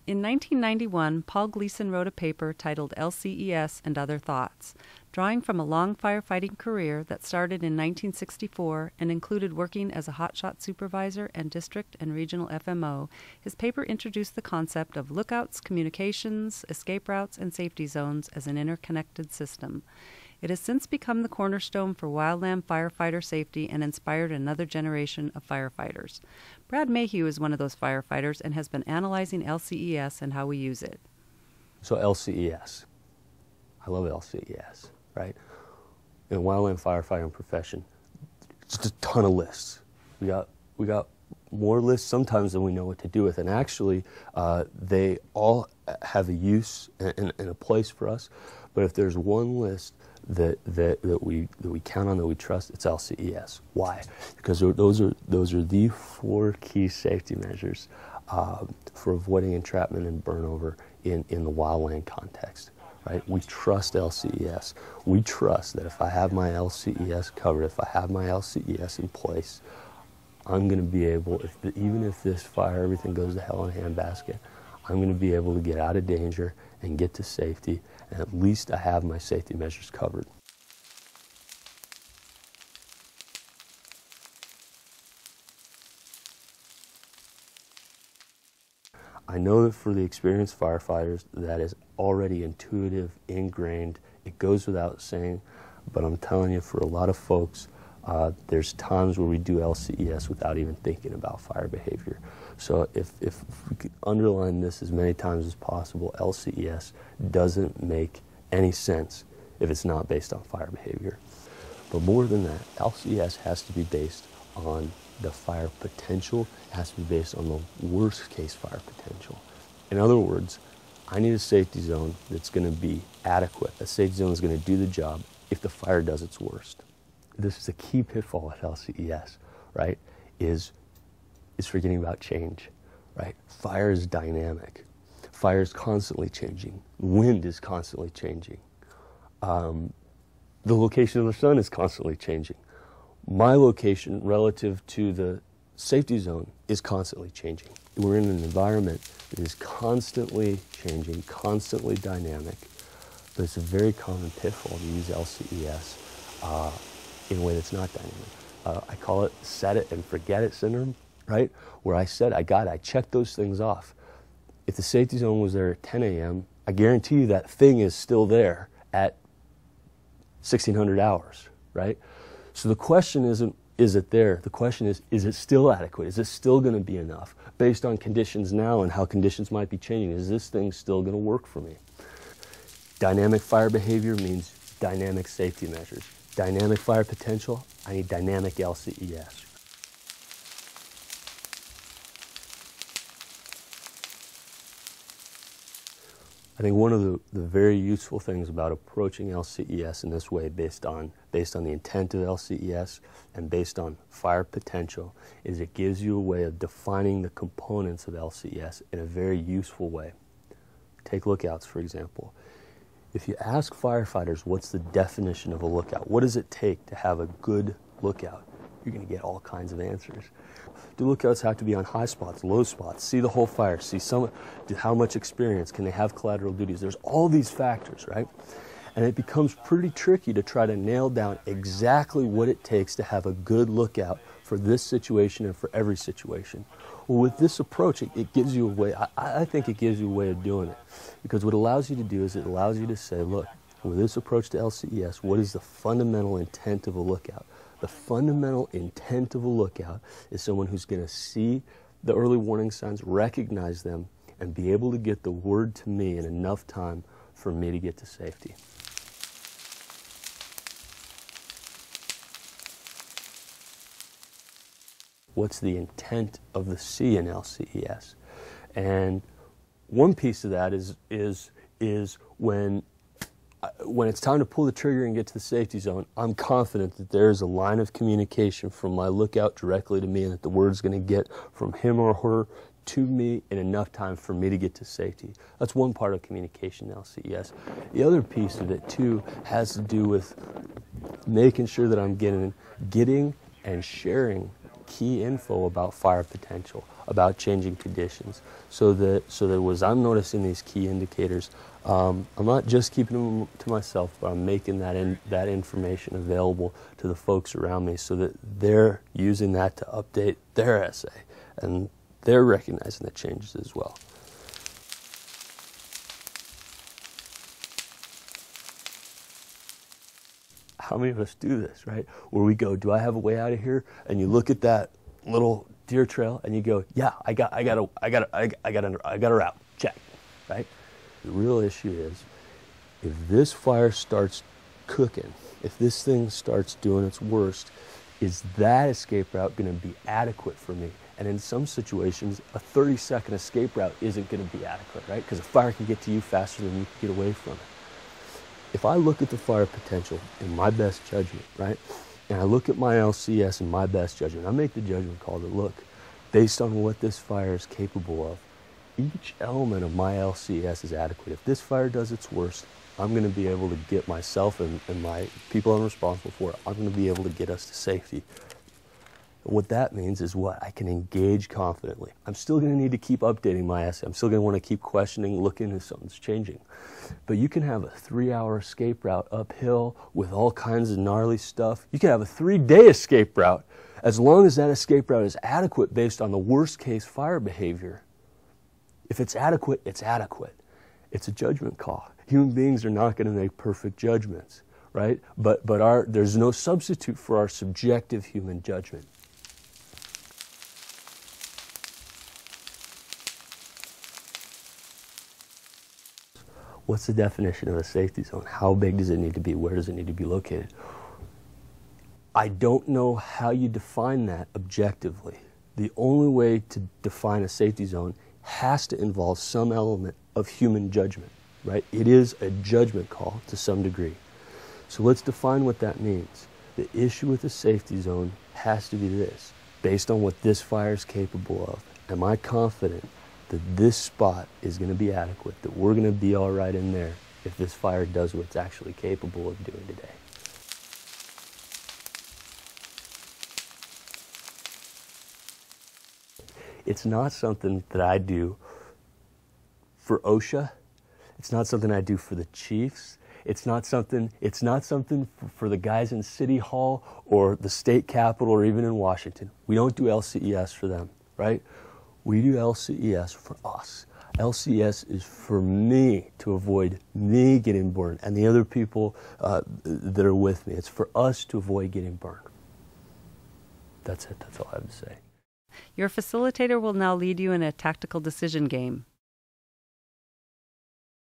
In 1991, Paul Gleason wrote a paper titled LCES and Other Thoughts. Drawing from a long firefighting career that started in 1964 and included working as a hotshot supervisor and district and regional FMO, his paper introduced the concept of lookouts, communications, escape routes, and safety zones as an interconnected system. It has since become the cornerstone for wildland firefighter safety and inspired another generation of firefighters. Brad Mayhew is one of those firefighters and has been analyzing LCES and how we use it. So LCES, I love LCES, right? In the wildland firefighting profession, just a ton of lists. We got more lists sometimes than we know what to do with, and actually they all have a use and a place for us. But if there's one list that we count on, that we trust, it's LCES. Why? Because those are the 4 key safety measures for avoiding entrapment and burnover in the wildland context. Right? We trust LCES. We trust that if I have my LCES covered, if I have my LCES in place, I'm going to be able, even if this fire, everything goes to hell in a handbasket, I'm going to be able to get out of danger and get to safety, and at least I have my safety measures covered. I know that for the experienced firefighters, that is already intuitive, ingrained. It goes without saying, but I'm telling you, for a lot of folks, there's times where we do LCES without even thinking about fire behavior. So if we could underline this as many times as possible, LCES doesn't make any sense if it's not based on fire behavior. But more than that, LCES has to be based on the fire potential. It has to be based on the worst case fire potential. In other words, I need a safety zone that's going to be adequate. A safety zone is going to do the job if the fire does its worst. This is a key pitfall at LCES, right, is forgetting about change, right? Fire is dynamic. Fire is constantly changing. Wind is constantly changing. The location of the sun is constantly changing. My location relative to the safety zone is constantly changing. We're in an environment that is constantly changing, constantly dynamic, but it's a very common pitfall to use LCES in a way that's not dynamic. I call it set it and forget it syndrome, right? Where I said, I checked those things off. If the safety zone was there at 10 a.m., I guarantee you that thing is still there at 1600 hours, right? So the question isn't, is it there? The question is it still adequate? Is it still going to be enough? Based on conditions now and how conditions might be changing, is this thing still going to work for me? Dynamic fire behavior means dynamic safety measures. Dynamic fire potential, I need dynamic LCES. I think one of the very useful things about approaching LCES in this way, based on the intent of LCES and based on fire potential, is it gives you a way of defining the components of LCES in a very useful way. Take lookouts, for example. If you ask firefighters what's the definition of a lookout, what does it take to have a good lookout, you're going to get all kinds of answers. Do lookouts have to be on high spots, low spots, see the whole fire, see how much experience, can they have collateral duties? There's all these factors, right? And it becomes pretty tricky to try to nail down exactly what it takes to have a good lookout for this situation and for every situation. Well, with this approach, it gives you a way, I think it gives you a way of doing it. Because what it allows you to do is it allows you to say, look, with this approach to LCES, what is the fundamental intent of a lookout? The fundamental intent of a lookout is someone who's going to see the early warning signs, recognize them, and be able to get the word to me in enough time for me to get to safety. What's the intent of the C in LCES? And one piece of that is when it's time to pull the trigger and get to the safety zone, I'm confident that there's a line of communication from my lookout directly to me and that the word's going to get from him or her to me in enough time for me to get to safety. That's one part of communication in LCES. The other piece of it, too, has to do with making sure that I'm getting and sharing key info about fire potential, about changing conditions, so that as I'm noticing these key indicators, I'm not just keeping them to myself, but I'm making that information available to the folks around me, so that they're using that to update their essay, and they're recognizing the changes as well. How many of us do this, right? Where we go, do I have a way out of here? And you look at that little deer trail and you go, yeah, I got a route. Check, right? The real issue is, if this fire starts cooking, if this thing starts doing its worst, is that escape route going to be adequate for me? And in some situations, a 30-second escape route isn't going to be adequate, right? Because a fire can get to you faster than you can get away from it. If I look at the fire potential in my best judgment, right, and I look at my LCS in my best judgment, I make the judgment call that, look, based on what this fire is capable of, each element of my LCS is adequate. If this fire does its worst, I'm going to be able to get myself and my people I'm responsible for, I'm going to be able to get us to safety. What that means is what? I can engage confidently. I'm still going to need to keep updating my essay. I'm still going to want to keep questioning, looking if something's changing. But you can have a 3-hour escape route uphill with all kinds of gnarly stuff. You can have a 3-day escape route, as long as that escape route is adequate based on the worst case fire behavior. If it's adequate, it's adequate. It's a judgment call. Human beings are not going to make perfect judgments, right? But there's no substitute for our subjective human judgment. What's the definition of a safety zone? How big does it need to be? Where does it need to be located? I don't know how you define that objectively. The only way to define a safety zone has to involve some element of human judgment, right? It is a judgment call to some degree. So let's define what that means. The issue with a safety zone has to be this: based on what this fire is capable of, am I confident that this spot is going to be adequate, that we're going to be all right in there if this fire does what it's actually capable of doing today? It's not something that I do for OSHA. It's not something I do for the chiefs. It's not something for the guys in City Hall or the state capitol or even in Washington. We don't do LCES for them, right? We do LCES for us. LCES is for me, to avoid me getting burned and the other people that are with me. It's for us to avoid getting burned. That's it. That's all I have to say. Your facilitator will now lead you in a tactical decision game.